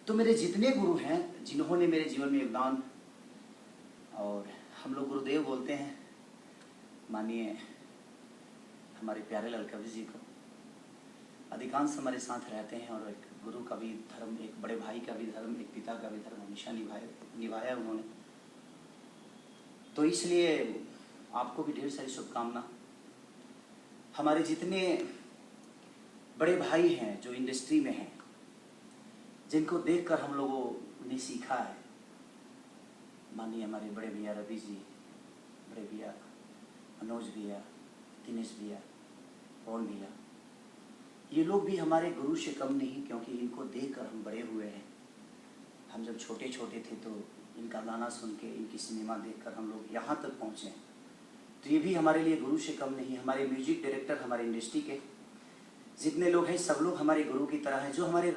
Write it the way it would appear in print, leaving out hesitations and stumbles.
तो मेरे जितने गुरु हैं जिन्होंने मेरे जीवन में योगदान, और हम लोग गुरुदेव बोलते हैं, मानिए हमारे प्यारे लाल कवि जी को, अधिकांश हमारे साथ रहते हैं और एक गुरु का भी धर्म, एक बड़े भाई का भी धर्म, एक पिता का भी धर्म हमेशा निभाया उन्होंने। तो इसलिए आपको भी ढेर सारी शुभकामना। हमारे जितने बड़े भाई हैं जो इंडस्ट्री में हैं, जिनको देखकर हम लोगों ने सीखा है, मानिए हमारे बड़े भैया रवि जी, बड़े भैया मनोज भैया, दिनेश भैया, पवन भैया, ये लोग भी हमारे गुरु से कम नहीं, क्योंकि इनको देखकर हम बड़े हुए हैं। हम जब छोटे छोटे थे तो इनका गाना सुन के, इनकी सिनेमा देखकर हम लोग यहाँ तक पहुँचे। तो ये भी हमारे लिए गुरु से कम नहीं। हमारे म्यूजिक डायरेक्टर, हमारे इंडस्ट्री के जितने लोग हैं, सब लोग हमारे गुरु की तरह हैं। जो हमारे